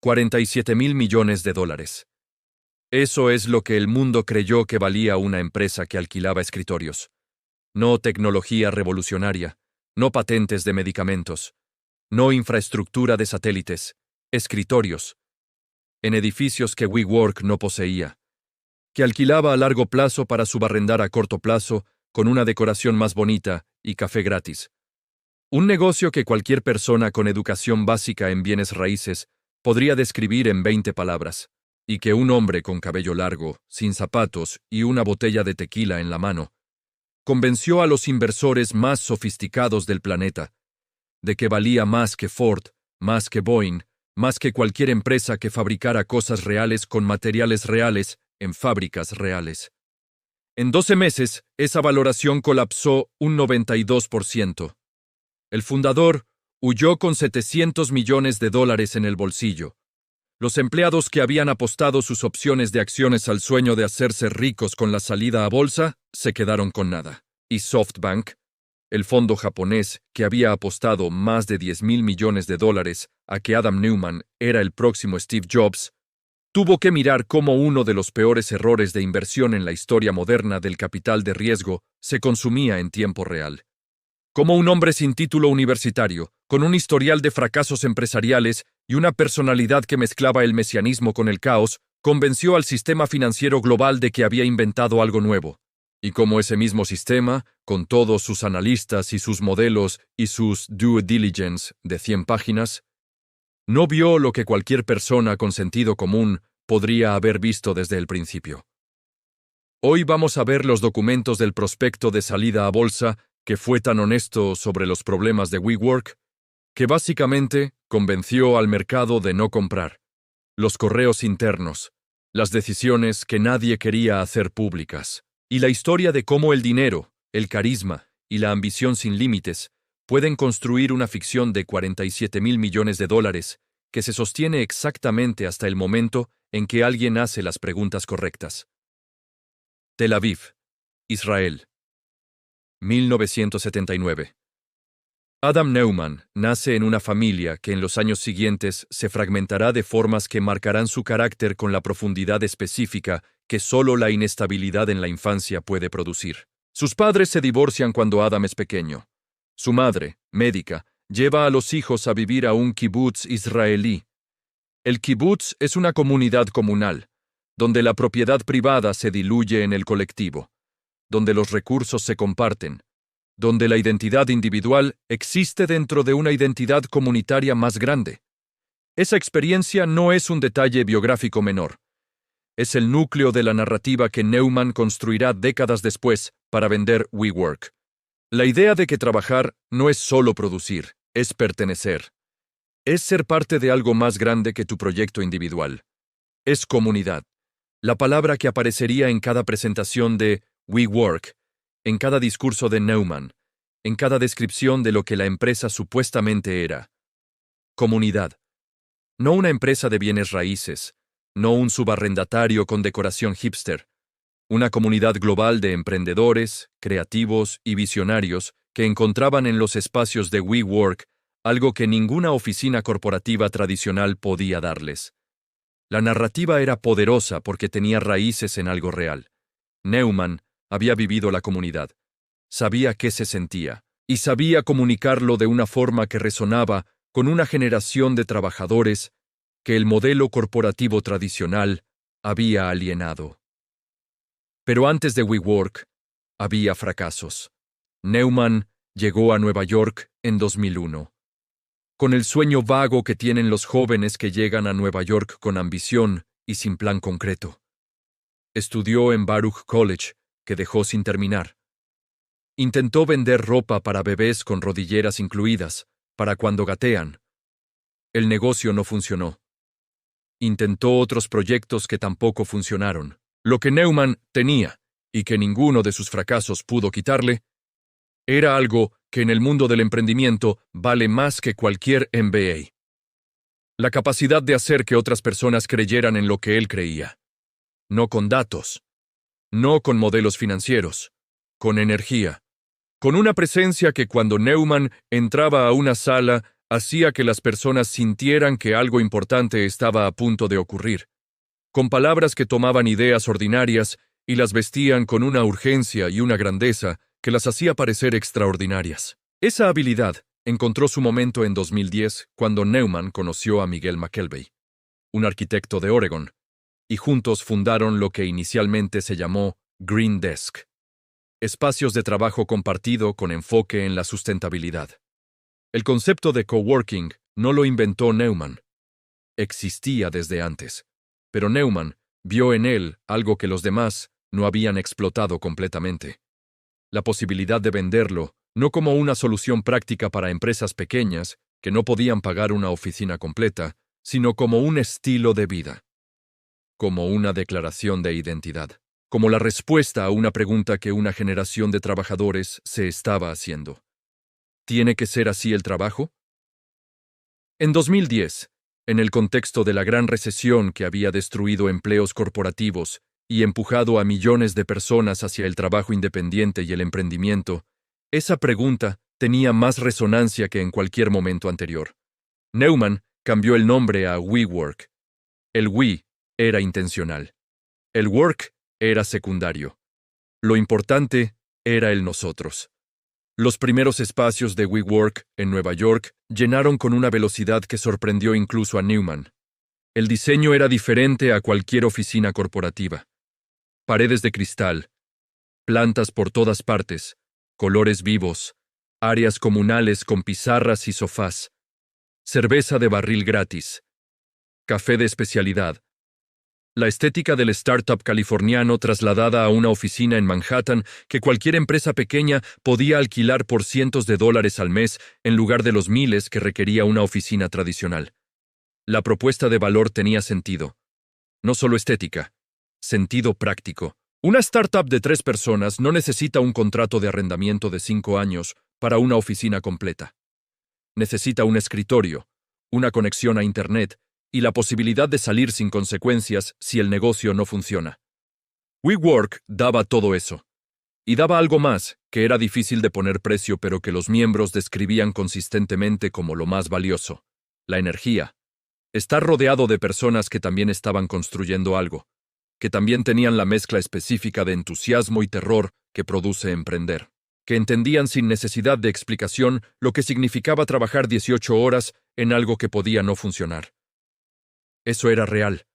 47 mil millones de dólares. Eso es lo que el mundo creyó que valía una empresa que alquilaba escritorios. No tecnología revolucionaria, no patentes de medicamentos, no infraestructura de satélites, escritorios, en edificios que WeWork no poseía, que alquilaba a largo plazo para subarrendar a corto plazo con una decoración más bonita y café gratis. Un negocio que cualquier persona con educación básica en bienes raíces podría describir en 20 palabras, y que un hombre con cabello largo, sin zapatos y una botella de tequila en la mano, convenció a los inversores más sofisticados del planeta de que valía más que Ford, más que Boeing, más que cualquier empresa que fabricara cosas reales con materiales reales en fábricas reales. En 12 meses, esa valoración colapsó un 92%. El fundador huyó con $700 millones en el bolsillo. Los empleados que habían apostado sus opciones de acciones al sueño de hacerse ricos con la salida a bolsa, se quedaron con nada. Y SoftBank, el fondo japonés que había apostado más de $10,000 millones a que Adam Neumann era el próximo Steve Jobs, tuvo que mirar cómo uno de los peores errores de inversión en la historia moderna del capital de riesgo se consumía en tiempo real. Como un hombre sin título universitario, con un historial de fracasos empresariales y una personalidad que mezclaba el mesianismo con el caos, convenció al sistema financiero global de que había inventado algo nuevo. Y como ese mismo sistema, con todos sus analistas y sus modelos y sus due diligence de 100 páginas, no vio lo que cualquier persona con sentido común podría haber visto desde el principio. Hoy vamos a ver los documentos del prospecto de salida a bolsa que fue tan honesto sobre los problemas de WeWork, que básicamente convenció al mercado de no comprar, los correos internos, las decisiones que nadie quería hacer públicas, y la historia de cómo el dinero, el carisma y la ambición sin límites pueden construir una ficción de $47,000 millones que se sostiene exactamente hasta el momento en que alguien hace las preguntas correctas. Tel Aviv, Israel. 1979. Adam Neumann nace en una familia que en los años siguientes se fragmentará de formas que marcarán su carácter con la profundidad específica que solo la inestabilidad en la infancia puede producir. Sus padres se divorcian cuando Adam es pequeño. Su madre, médica, lleva a los hijos a vivir a un kibutz israelí. El kibutz es una comunidad comunal, donde la propiedad privada se diluye en el colectivo, donde los recursos se comparten, donde la identidad individual existe dentro de una identidad comunitaria más grande. Esa experiencia no es un detalle biográfico menor. Es el núcleo de la narrativa que Neumann construirá décadas después para vender WeWork. La idea de que trabajar no es solo producir, es pertenecer. Es ser parte de algo más grande que tu proyecto individual. Es comunidad. La palabra que aparecería en cada presentación de WeWork, en cada discurso de Neumann, en cada descripción de lo que la empresa supuestamente era. Comunidad. No una empresa de bienes raíces, no un subarrendatario con decoración hipster. Una comunidad global de emprendedores, creativos y visionarios que encontraban en los espacios de WeWork algo que ninguna oficina corporativa tradicional podía darles. La narrativa era poderosa porque tenía raíces en algo real. Neumann había vivido la comunidad, sabía qué se sentía, y sabía comunicarlo de una forma que resonaba con una generación de trabajadores que el modelo corporativo tradicional había alienado. Pero antes de WeWork, había fracasos. Neumann llegó a Nueva York en 2001. Con el sueño vago que tienen los jóvenes que llegan a Nueva York con ambición y sin plan concreto. Estudió en Baruch College, que dejó sin terminar. Intentó vender ropa para bebés con rodilleras incluidas, para cuando gatean. El negocio no funcionó. Intentó otros proyectos que tampoco funcionaron. Lo que Neumann tenía, y que ninguno de sus fracasos pudo quitarle, era algo que en el mundo del emprendimiento vale más que cualquier MBA. La capacidad de hacer que otras personas creyeran en lo que él creía. No con datos, no con modelos financieros, con energía, con una presencia que cuando Neumann entraba a una sala Hacía que las personas sintieran que algo importante estaba a punto de ocurrir, con palabras que tomaban ideas ordinarias y las vestían con una urgencia y una grandeza que las hacía parecer extraordinarias. Esa habilidad encontró su momento en 2010 cuando Neumann conoció a Miguel McKelvey, un arquitecto de Oregon, y juntos fundaron lo que inicialmente se llamó Green Desk, espacios de trabajo compartido con enfoque en la sustentabilidad. El concepto de coworking no lo inventó Neumann. Existía desde antes, pero Neumann vio en él algo que los demás no habían explotado completamente. La posibilidad de venderlo, no como una solución práctica para empresas pequeñas que no podían pagar una oficina completa, sino como un estilo de vida, como una declaración de identidad, como la respuesta a una pregunta que una generación de trabajadores se estaba haciendo. ¿Tiene que ser así el trabajo? En 2010, en el contexto de la gran recesión que había destruido empleos corporativos y empujado a millones de personas hacia el trabajo independiente y el emprendimiento, esa pregunta tenía más resonancia que en cualquier momento anterior. Neumann cambió el nombre a WeWork. El We era intencional. El work era secundario. Lo importante era el nosotros. Los primeros espacios de WeWork en Nueva York llenaron con una velocidad que sorprendió incluso a Neumann. El diseño era diferente a cualquier oficina corporativa. Paredes de cristal, plantas por todas partes, colores vivos, áreas comunales con pizarras y sofás, cerveza de barril gratis, café de especialidad. La estética del startup californiano trasladada a una oficina en Manhattan que cualquier empresa pequeña podía alquilar por cientos de dólares al mes en lugar de los miles que requería una oficina tradicional. La propuesta de valor tenía sentido. No solo estética, sentido práctico. Una startup de 3 personas no necesita un contrato de arrendamiento de 5 años para una oficina completa. Necesita un escritorio, una conexión a Internet y la posibilidad de salir sin consecuencias si el negocio no funciona. WeWork daba todo eso. Y daba algo más, que era difícil de poner precio pero que los miembros describían consistentemente como lo más valioso: la energía. Estar rodeado de personas que también estaban construyendo algo, que también tenían la mezcla específica de entusiasmo y terror que produce emprender, que entendían sin necesidad de explicación lo que significaba trabajar 18 horas en algo que podía no funcionar. Eso era real.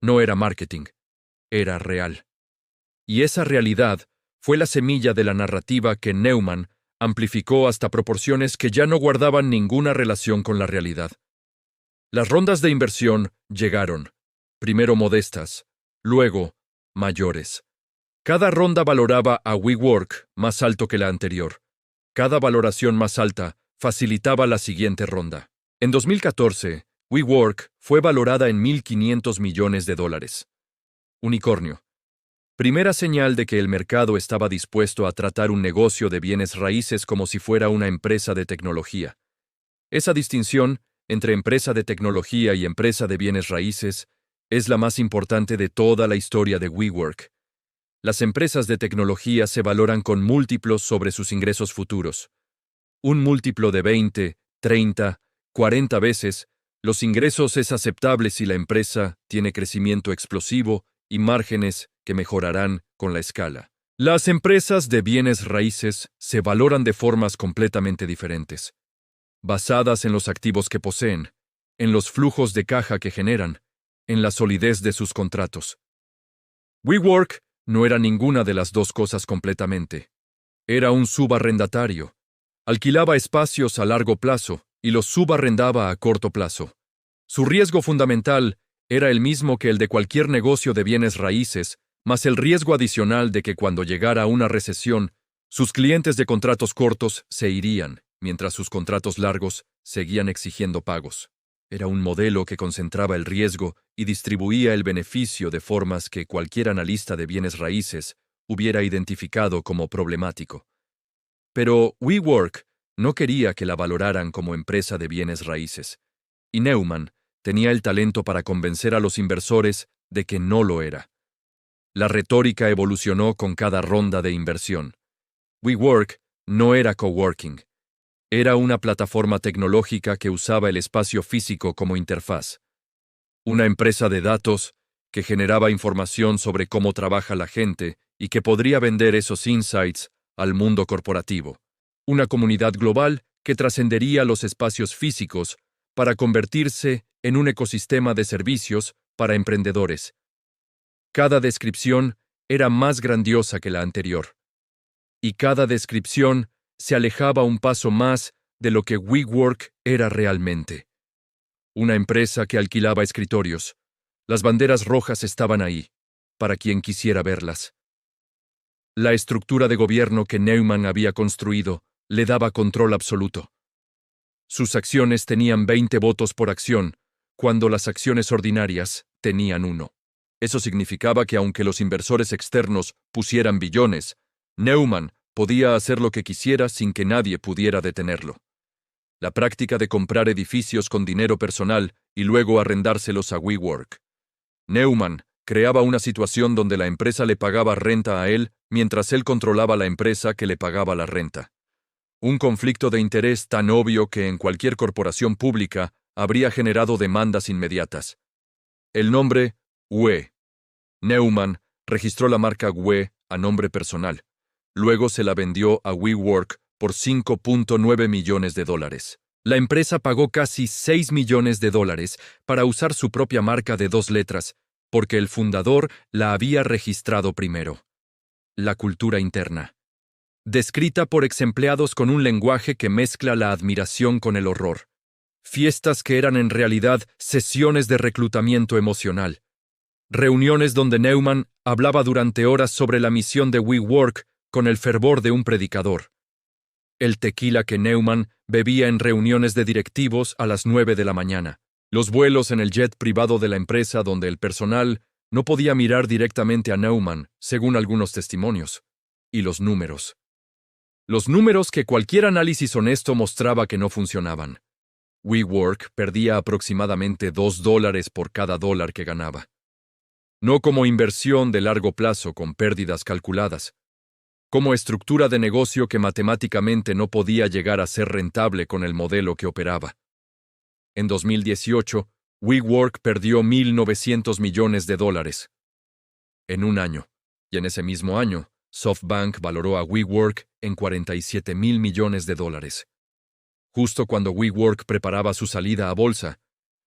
No era marketing. Era real. Y esa realidad fue la semilla de la narrativa que Neumann amplificó hasta proporciones que ya no guardaban ninguna relación con la realidad. Las rondas de inversión llegaron, primero modestas, luego mayores. Cada ronda valoraba a WeWork más alto que la anterior. Cada valoración más alta facilitaba la siguiente ronda. En 2014, WeWork fue valorada en $1.500 millones. Unicornio. Primera señal de que el mercado estaba dispuesto a tratar un negocio de bienes raíces como si fuera una empresa de tecnología. Esa distinción entre empresa de tecnología y empresa de bienes raíces es la más importante de toda la historia de WeWork. Las empresas de tecnología se valoran con múltiplos sobre sus ingresos futuros. Un múltiplo de 20, 30, 40 veces. Los ingresos es aceptable si la empresa tiene crecimiento explosivo y márgenes que mejorarán con la escala. Las empresas de bienes raíces se valoran de formas completamente diferentes, basadas en los activos que poseen, en los flujos de caja que generan, en la solidez de sus contratos. WeWork no era ninguna de las dos cosas completamente. Era un subarrendatario. Alquilaba espacios a largo plazo y los subarrendaba a corto plazo. Su riesgo fundamental era el mismo que el de cualquier negocio de bienes raíces, más el riesgo adicional de que cuando llegara una recesión, sus clientes de contratos cortos se irían, mientras sus contratos largos seguían exigiendo pagos. Era un modelo que concentraba el riesgo y distribuía el beneficio de formas que cualquier analista de bienes raíces hubiera identificado como problemático. Pero WeWork no quería que la valoraran como empresa de bienes raíces, y Neumann tenía el talento para convencer a los inversores de que no lo era. La retórica evolucionó con cada ronda de inversión. WeWork no era coworking. Era una plataforma tecnológica que usaba el espacio físico como interfaz. Una empresa de datos que generaba información sobre cómo trabaja la gente y que podría vender esos insights al mundo corporativo. Una comunidad global que trascendería los espacios físicos para convertirse en un ecosistema de servicios para emprendedores. Cada descripción era más grandiosa que la anterior. Y cada descripción se alejaba un paso más de lo que WeWork era realmente. Una empresa que alquilaba escritorios. Las banderas rojas estaban ahí, para quien quisiera verlas. La estructura de gobierno que Neumann había construido le daba control absoluto. Sus acciones tenían 20 votos por acción, cuando las acciones ordinarias tenían 1. Eso significaba que aunque los inversores externos pusieran billones, Neumann podía hacer lo que quisiera sin que nadie pudiera detenerlo. La práctica de comprar edificios con dinero personal y luego arrendárselos a WeWork. Neumann creaba una situación donde la empresa le pagaba renta a él mientras él controlaba la empresa que le pagaba la renta. Un conflicto de interés tan obvio que en cualquier corporación pública habría generado demandas inmediatas. El nombre, WE. Neumann registró la marca WE a nombre personal. Luego se la vendió a WeWork por $5.9 millones. La empresa pagó casi $6 millones para usar su propia marca de 2 letras, porque el fundador la había registrado primero. La cultura interna. Descrita por exempleados con un lenguaje que mezcla la admiración con el horror. Fiestas que eran en realidad sesiones de reclutamiento emocional. Reuniones donde Neumann hablaba durante horas sobre la misión de WeWork con el fervor de un predicador. El tequila que Neumann bebía en reuniones de directivos a las 9 de la mañana. Los vuelos en el jet privado de la empresa donde el personal no podía mirar directamente a Neumann, según algunos testimonios. Y los números. Los números que cualquier análisis honesto mostraba que no funcionaban. WeWork perdía aproximadamente $2 por cada dólar que ganaba. No como inversión de largo plazo con pérdidas calculadas, como estructura de negocio que matemáticamente no podía llegar a ser rentable con el modelo que operaba. En 2018, WeWork perdió $1.900 millones. En un año, y en ese mismo año, SoftBank valoró a WeWork en $47.000 millones. Justo cuando WeWork preparaba su salida a bolsa,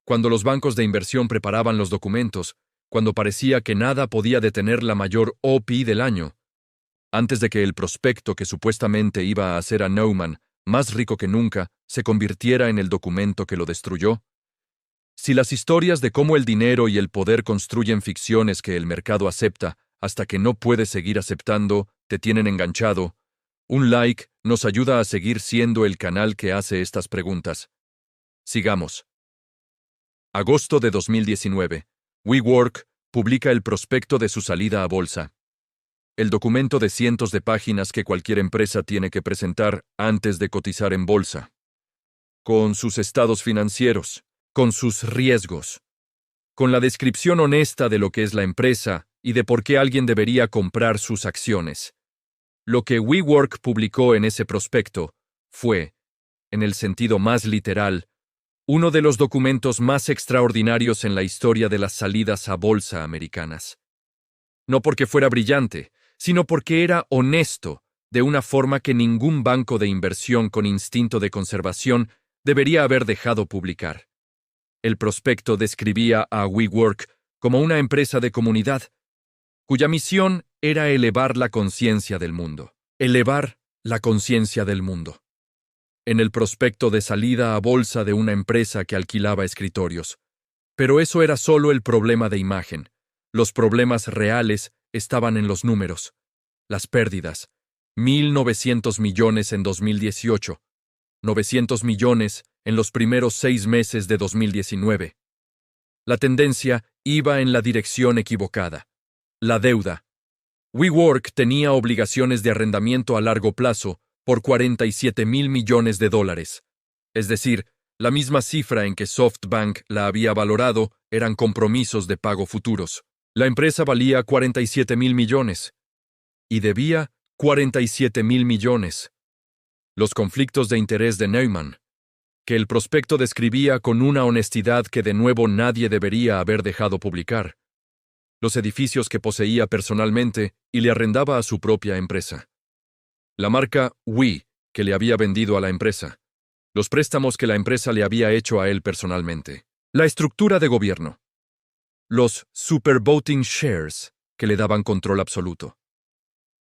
cuando los bancos de inversión preparaban los documentos, cuando parecía que nada podía detener la mayor OPI del año, antes de que el prospecto que supuestamente iba a hacer a Neumann más rico que nunca se convirtiera en el documento que lo destruyó. Si las historias de cómo el dinero y el poder construyen ficciones que el mercado acepta hasta que no puede seguir aceptando te tienen enganchado, un like nos ayuda a seguir siendo el canal que hace estas preguntas. Sigamos. Agosto de 2019. WeWork publica el prospecto de su salida a bolsa. El documento de cientos de páginas que cualquier empresa tiene que presentar antes de cotizar en bolsa. Con sus estados financieros, con sus riesgos, con la descripción honesta de lo que es la empresa y de por qué alguien debería comprar sus acciones. Lo que WeWork publicó en ese prospecto fue, en el sentido más literal, uno de los documentos más extraordinarios en la historia de las salidas a bolsa americanas. No porque fuera brillante, sino porque era honesto, de una forma que ningún banco de inversión con instinto de conservación debería haber dejado publicar. El prospecto describía a WeWork como una empresa de comunidad, cuya misión era elevar la conciencia del mundo. Elevar la conciencia del mundo. En el prospecto de salida a bolsa de una empresa que alquilaba escritorios. Pero eso era solo el problema de imagen. Los problemas reales estaban en los números. Las pérdidas. 1.900 millones en 2018. 900 millones en los primeros 6 meses de 2019. La tendencia iba en la dirección equivocada. La deuda. WeWork tenía obligaciones de arrendamiento a largo plazo por $47.000 millones. Es decir, la misma cifra en que SoftBank la había valorado eran compromisos de pago futuros. La empresa valía $47.000 millones y debía $47.000 millones. Los conflictos de interés de Neumann, que el prospecto describía con una honestidad que de nuevo nadie debería haber dejado publicar. Los edificios que poseía personalmente y le arrendaba a su propia empresa. La marca Wii, que le había vendido a la empresa. Los préstamos que la empresa le había hecho a él personalmente. La estructura de gobierno. Los super voting shares, que le daban control absoluto.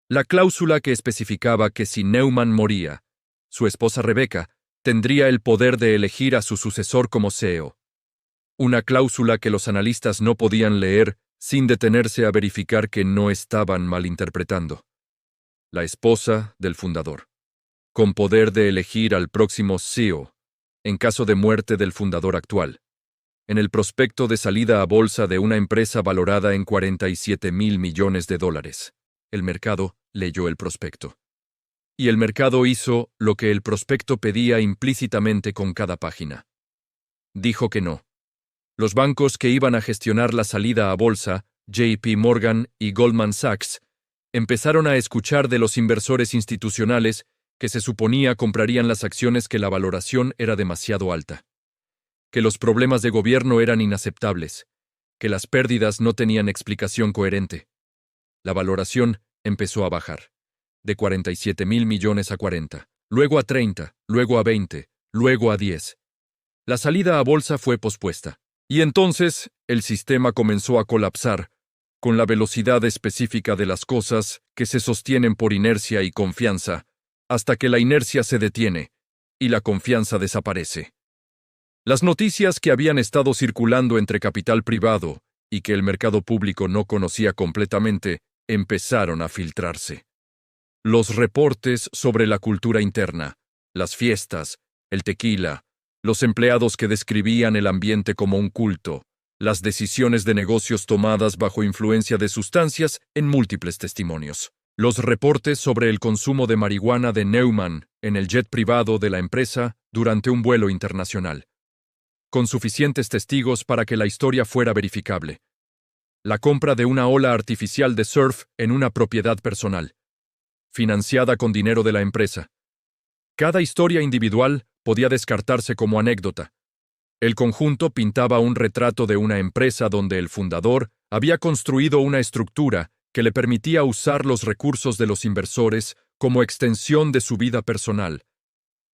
La cláusula que especificaba que si Neumann moría, su esposa Rebecca tendría el poder de elegir a su sucesor como CEO. Una cláusula que los analistas no podían leer sin detenerse a verificar que no estaban malinterpretando. La esposa del fundador, con poder de elegir al próximo CEO, en caso de muerte del fundador actual. En el prospecto de salida a bolsa de una empresa valorada en $47,000 millones. El mercado leyó el prospecto. Y el mercado hizo lo que el prospecto pedía implícitamente con cada página. Dijo que no. Los bancos que iban a gestionar la salida a bolsa, JP Morgan y Goldman Sachs, empezaron a escuchar de los inversores institucionales que se suponía comprarían las acciones que la valoración era demasiado alta, que los problemas de gobierno eran inaceptables, que las pérdidas no tenían explicación coherente. La valoración empezó a bajar, de $47,000 millones a 40, luego a 30, luego a 20, luego a 10. La salida a bolsa fue pospuesta, y entonces el sistema comenzó a colapsar, con la velocidad específica de las cosas que se sostienen por inercia y confianza, hasta que la inercia se detiene y la confianza desaparece. Las noticias que habían estado circulando entre capital privado y que el mercado público no conocía completamente empezaron a filtrarse. Los reportes sobre la cultura interna, las fiestas, el tequila, los empleados que describían el ambiente como un culto, las decisiones de negocios tomadas bajo influencia de sustancias en múltiples testimonios. Los reportes sobre el consumo de marihuana de Neumann en el jet privado de la empresa durante un vuelo internacional, con suficientes testigos para que la historia fuera verificable. La compra de una ola artificial de surf en una propiedad personal, financiada con dinero de la empresa. Cada historia individual podía descartarse como anécdota. El conjunto pintaba un retrato de una empresa donde el fundador había construido una estructura que le permitía usar los recursos de los inversores como extensión de su vida personal,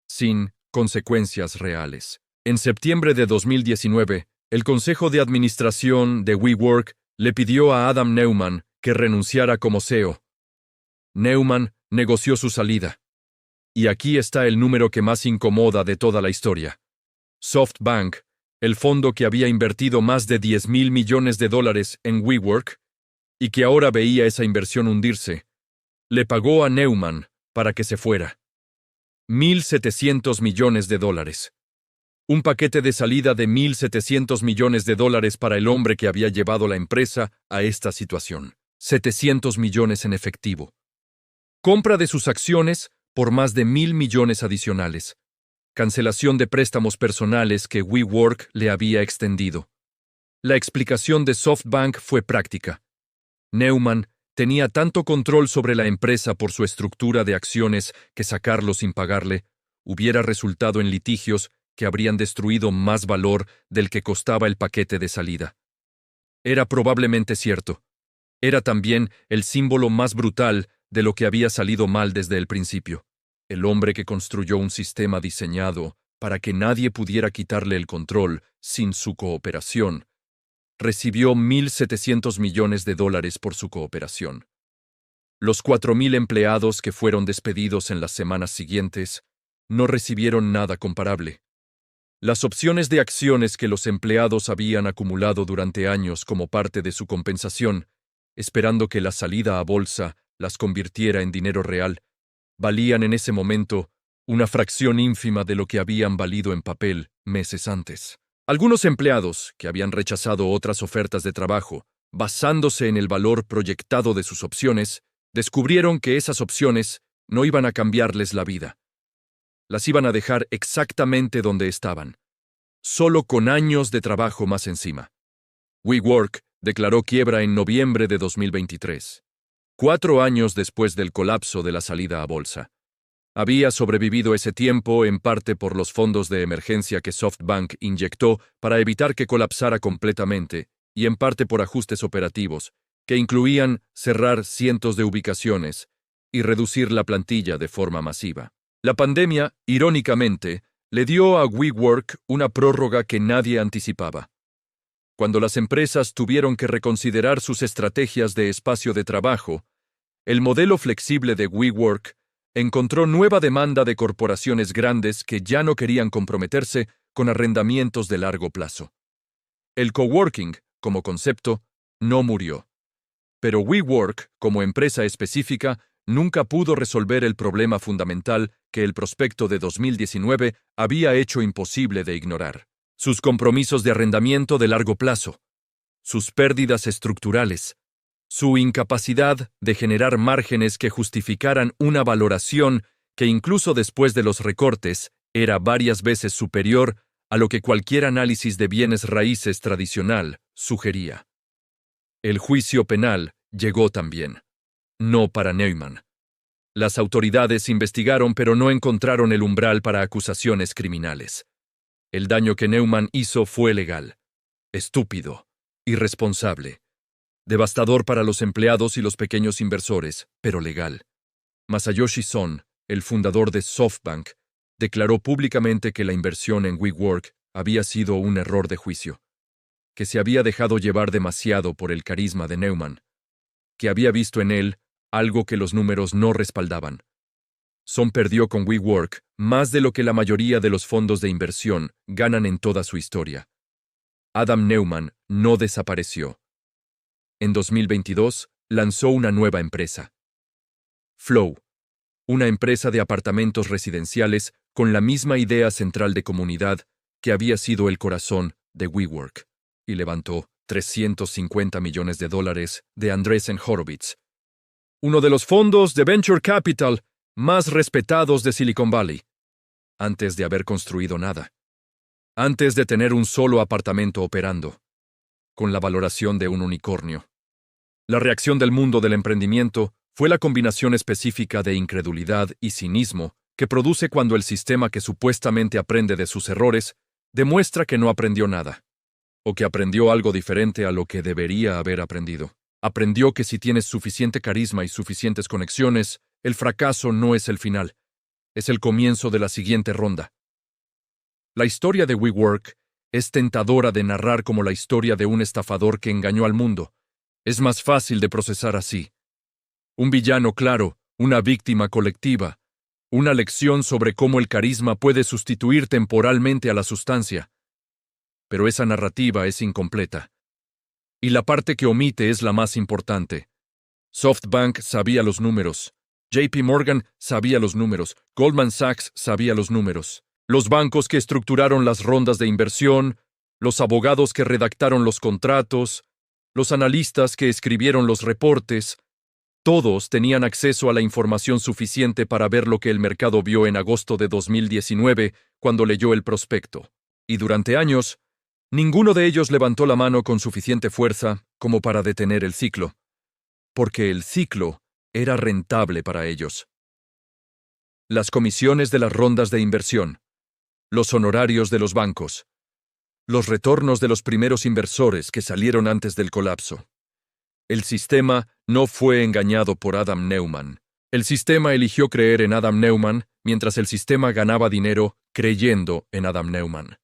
sin consecuencias reales. En septiembre de 2019, el Consejo de Administración de WeWork le pidió a Adam Neumann que renunciara como CEO. Neumann negoció su salida. Y aquí está el número que más incomoda de toda la historia. SoftBank, el fondo que había invertido más de $10,000 millones en WeWork, y que ahora veía esa inversión hundirse, le pagó a Neumann para que se fuera. $1,700 millones. Un paquete de salida de $1,700 millones para el hombre que había llevado la empresa a esta situación. 700 millones en efectivo. Compra de sus acciones por más de $1,000 millones adicionales. Cancelación de préstamos personales que WeWork le había extendido. La explicación de SoftBank fue práctica. Neumann tenía tanto control sobre la empresa por su estructura de acciones que sacarlo sin pagarle hubiera resultado en litigios que habrían destruido más valor del que costaba el paquete de salida. Era probablemente cierto. Era también el símbolo más brutal de lo que había salido mal desde el principio. El hombre que construyó un sistema diseñado para que nadie pudiera quitarle el control sin su cooperación, recibió $1,700 millones por su cooperación. Los 4,000 empleados que fueron despedidos en las semanas siguientes no recibieron nada comparable. Las opciones de acciones que los empleados habían acumulado durante años como parte de su compensación, esperando que la salida a bolsa las convirtiera en dinero real, valían en ese momento una fracción ínfima de lo que habían valido en papel meses antes. Algunos empleados, que habían rechazado otras ofertas de trabajo, basándose en el valor proyectado de sus opciones, descubrieron que esas opciones no iban a cambiarles la vida. Las iban a dejar exactamente donde estaban, solo con años de trabajo más encima. WeWork declaró quiebra en noviembre de 2023, 4 años después del colapso de la salida a bolsa. Había sobrevivido ese tiempo en parte por los fondos de emergencia que SoftBank inyectó para evitar que colapsara completamente, y en parte por ajustes operativos, que incluían cerrar cientos de ubicaciones y reducir la plantilla de forma masiva. La pandemia, irónicamente, le dio a WeWork una prórroga que nadie anticipaba. Cuando las empresas tuvieron que reconsiderar sus estrategias de espacio de trabajo, el modelo flexible de WeWork encontró nueva demanda de corporaciones grandes que ya no querían comprometerse con arrendamientos de largo plazo. El coworking, como concepto, no murió. Pero WeWork, como empresa específica, nunca pudo resolver el problema fundamental que el prospecto de 2019 había hecho imposible de ignorar: sus compromisos de arrendamiento de largo plazo, sus pérdidas estructurales, su incapacidad de generar márgenes que justificaran una valoración que incluso después de los recortes era varias veces superior a lo que cualquier análisis de bienes raíces tradicional sugería. El juicio penal llegó también. No para Neumann. Las autoridades investigaron pero no encontraron el umbral para acusaciones criminales. El daño que Neumann hizo fue legal, estúpido, irresponsable, devastador para los empleados y los pequeños inversores, pero legal. Masayoshi Son, el fundador de SoftBank, declaró públicamente que la inversión en WeWork había sido un error de juicio, que se había dejado llevar demasiado por el carisma de Neumann, que había visto en él algo que los números no respaldaban. Son perdió con WeWork más de lo que la mayoría de los fondos de inversión ganan en toda su historia. Adam Neumann no desapareció. En 2022, lanzó una nueva empresa. Flow, una empresa de apartamentos residenciales con la misma idea central de comunidad que había sido el corazón de WeWork, y levantó $350 millones de Andreessen Horowitz, uno de los fondos de venture capital más respetados de Silicon Valley, antes de haber construido nada, antes de tener un solo apartamento operando, con la valoración de un unicornio. La reacción del mundo del emprendimiento fue la combinación específica de incredulidad y cinismo que produce cuando el sistema que supuestamente aprende de sus errores demuestra que no aprendió nada, o que aprendió algo diferente a lo que debería haber aprendido. Aprendió que si tienes suficiente carisma y suficientes conexiones, el fracaso no es el final, es el comienzo de la siguiente ronda. La historia de WeWork es tentadora de narrar como la historia de un estafador que engañó al mundo. Es más fácil de procesar así. Un villano claro, una víctima colectiva, una lección sobre cómo el carisma puede sustituir temporalmente a la sustancia. Pero esa narrativa es incompleta. Y la parte que omite es la más importante. SoftBank sabía los números. JP Morgan sabía los números. Goldman Sachs sabía los números. Los bancos que estructuraron las rondas de inversión, los abogados que redactaron los contratos, los analistas que escribieron los reportes, todos tenían acceso a la información suficiente para ver lo que el mercado vio en agosto de 2019 cuando leyó el prospecto. Y durante años, ninguno de ellos levantó la mano con suficiente fuerza como para detener el ciclo, porque el ciclo era rentable para ellos. Las comisiones de las rondas de inversión, los honorarios de los bancos, los retornos de los primeros inversores que salieron antes del colapso. El sistema no fue engañado por Adam Neumann. El sistema eligió creer en Adam Neumann mientras el sistema ganaba dinero creyendo en Adam Neumann.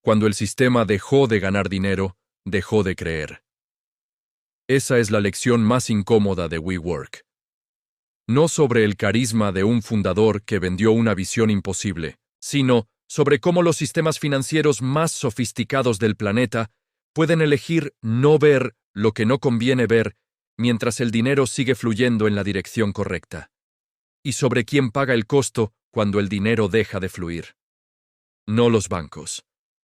Cuando el sistema dejó de ganar dinero, dejó de creer. Esa es la lección más incómoda de WeWork. No sobre el carisma de un fundador que vendió una visión imposible, sino sobre cómo los sistemas financieros más sofisticados del planeta pueden elegir no ver lo que no conviene ver mientras el dinero sigue fluyendo en la dirección correcta. Y sobre quién paga el costo cuando el dinero deja de fluir. No los bancos.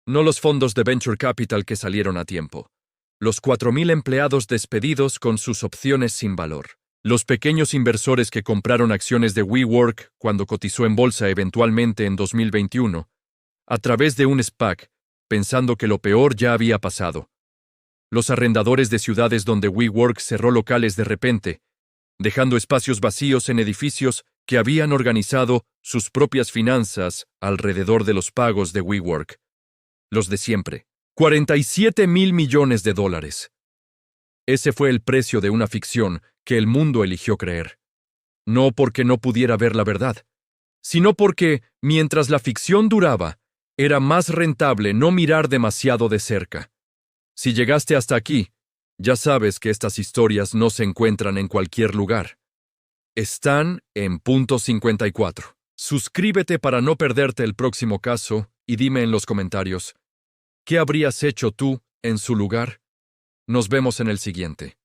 No los fondos de venture capital que salieron a tiempo. Los 4,000 empleados despedidos con sus opciones sin valor. Los pequeños inversores que compraron acciones de WeWork cuando cotizó en bolsa eventualmente en 2021, a través de un SPAC, pensando que lo peor ya había pasado. Los arrendadores de ciudades donde WeWork cerró locales de repente, dejando espacios vacíos en edificios que habían organizado sus propias finanzas alrededor de los pagos de WeWork. Los de siempre. 47.000 millones de dólares. Ese fue el precio de una ficción que el mundo eligió creer. No porque no pudiera ver la verdad, sino porque, mientras la ficción duraba, era más rentable no mirar demasiado de cerca. Si llegaste hasta aquí, ya sabes que estas historias no se encuentran en cualquier lugar. Están en punto 54. Suscríbete para no perderte el próximo caso y dime en los comentarios, ¿qué habrías hecho tú en su lugar? Nos vemos en el siguiente.